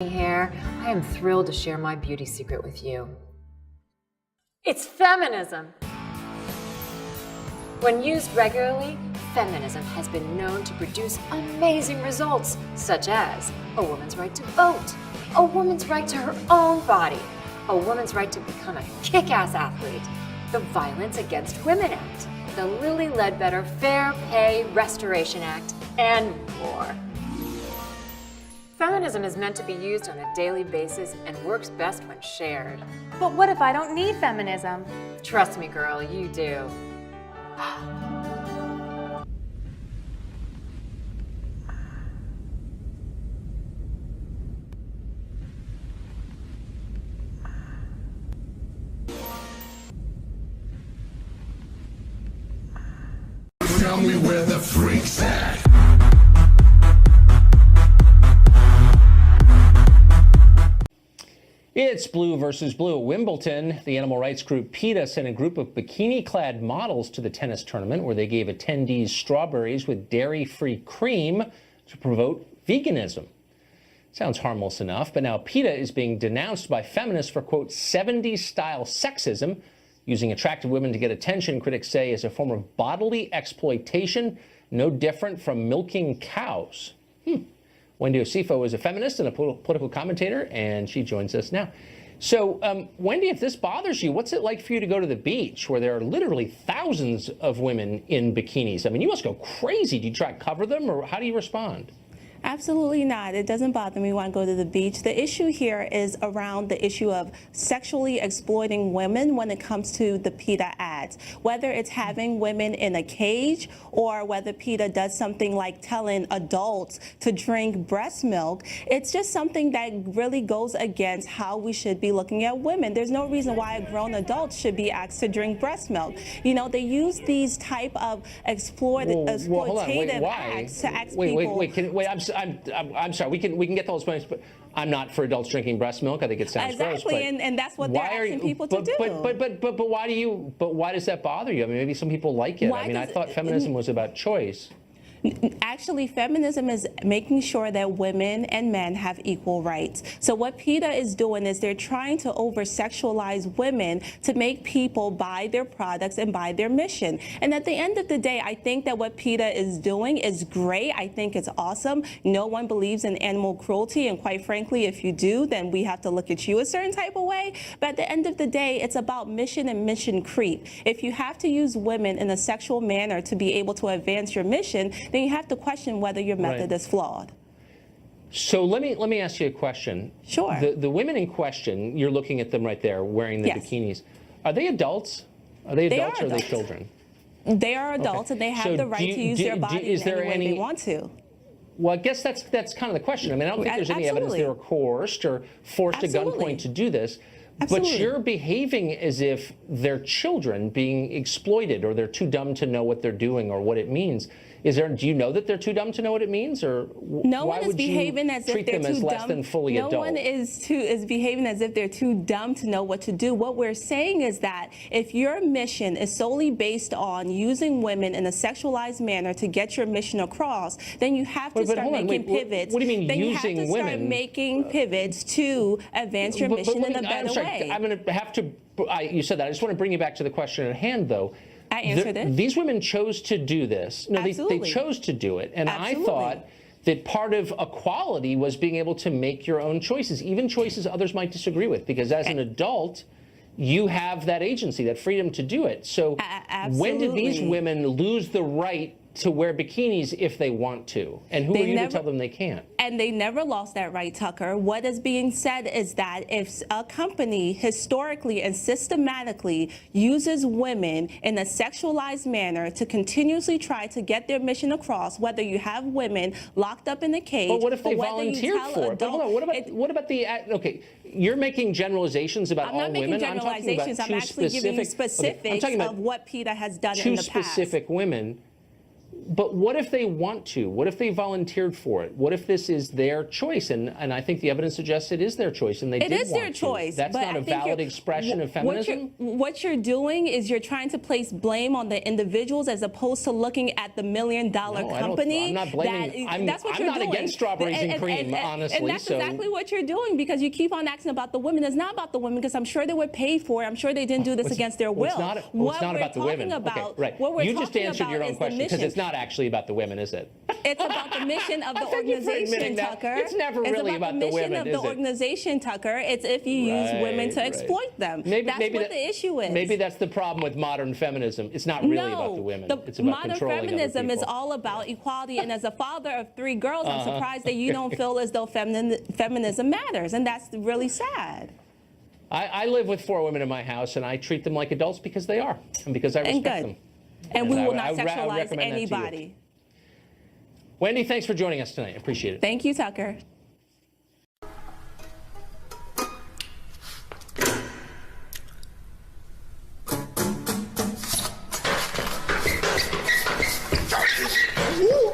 Here, I am thrilled to share my beauty secret with you. It's feminism. When used regularly, feminism has been known to produce amazing results, such as a woman's right to vote, a woman's right to her own body, a woman's right to become a kick-ass athlete, the Violence Against Women Act, the Lilly Ledbetter Fair Pay Restoration Act, and more. Feminism is meant to be used on a daily basis and works best when shared. But what if I don't need feminism? Trust me, girl, you do. Tell me where the freak's at. It's blue versus blue. At Wimbledon, the animal rights group PETA sent a group of bikini-clad models to the tennis tournament where they gave attendees strawberries with dairy-free cream to promote veganism. Sounds harmless enough, but now PETA is being denounced by feminists for, quote, 70s-style sexism, using attractive women to get attention, critics say, is a form of bodily exploitation, no different from milking cows. Wendy Osifo is a feminist and a political commentator, and she joins us now. So, Wendy, if this bothers you, what's it like for you to go to the beach where there are literally thousands of women in bikinis? I mean, you must go crazy. Do you try to cover them, or how do you respond? Absolutely not. It doesn't bother me when I go to the beach. The issue here is around the issue of sexually exploiting women when it comes to the PETA ads. Whether it's having women in a cage or whether PETA does something like telling adults to drink breast milk, it's just something that really goes against how we should be looking at women. There's no reason why a grown adult should be asked to drink breast milk. You know, they use these type of exploitative acts to ask people. I'm sorry. We can get those points, but I'm not for adults drinking breast milk. I think it sounds gross. Exactly, and that's what they're asking people to do. But why does that bother you? I mean, maybe some people like it. I mean, I thought feminism was about choice. Actually, feminism is making sure that women and men have equal rights. So what PETA is doing is they're trying to over-sexualize women to make people buy their products and buy their mission. And at the end of the day, I think that what PETA is doing is great. I think it's awesome. No one believes in animal cruelty, and quite frankly, if you do, then we have to look at you a certain type of way. But at the end of the day, it's about mission and mission creep. If you have to use women in a sexual manner to be able to advance your mission, then you have to question whether your method is flawed. So let me ask you a question. Sure. The women in question, you're looking at them right there wearing the bikinis. Are they adults? Are they adults or are they children? They are adults, and they have the right to use their body in any way they want to. Well, I guess that's kind of the question. I mean, I don't think there's any evidence they were coerced or forced at gunpoint to do this. But you're behaving as if they're children being exploited, or they're too dumb to know what they're doing or what it means. Do you know that they're too dumb to know what it means, or no one is behaving as if they're too dumb. No one is behaving as if they're too dumb to know what to do. What we're saying is that if your mission is solely based on using women in a sexualized manner to get your mission across, then you have to start making pivots. What do you mean then using you have to women? Start making pivots to advance your mission in a better way. I'm going to have to. You said that. I just want to bring you back to the question at hand, though. I answered it. These women chose to do this. No, they chose to do it. And I thought that part of equality was being able to make your own choices, even choices others might disagree with, because as an adult, you have that agency, that freedom to do it. So when did these women lose the right to wear bikinis if they want to? And who are you to tell them they can't? And they never lost that right, Tucker. What is being said is that if a company historically and systematically uses women in a sexualized manner to continuously try to get their mission across, whether you have women locked up in a cage, but what if they volunteered for it? But hold on, what about the, okay, you're making generalizations about all women. I'm not making generalizations. I'm actually giving you specifics of what PETA has done in the past. Two specific women. But what if they want to? What if they volunteered for it? What if this is their choice? And I think the evidence suggests it is their choice, and they did want to. It is their choice. That's not a valid expression of feminism? What you're doing is you're trying to place blame on the individuals as opposed to looking at the $1 million company. I'm not blaming. That's what I'm you're not doing. against strawberries and cream, honestly. And that's exactly what you're doing, because you keep on asking about the women. It's not about the women, because I'm sure they were paid for it. I'm sure they didn't do this against their will. It's not about the women. Okay, right. You just answered your own question, because it's not actually about the women, is it? It's about the mission of the organization, Tucker. It's never really about the women, is it? It's about the mission of the organization, Tucker. It's if you use women to exploit them. That's what the issue is. Maybe that's the problem with modern feminism. It's not really about the women. It's about modern controlling feminism other is people. all about equality. And as a father of 3 girls, I'm surprised that you don't feel as though feminism matters. And that's really sad. I live with 4 women in my house, and I treat them like adults because they are, and because I respect them. And we will not sexualize anybody. Wendy, thanks for joining us tonight. Appreciate it. Thank you, Tucker. Woo!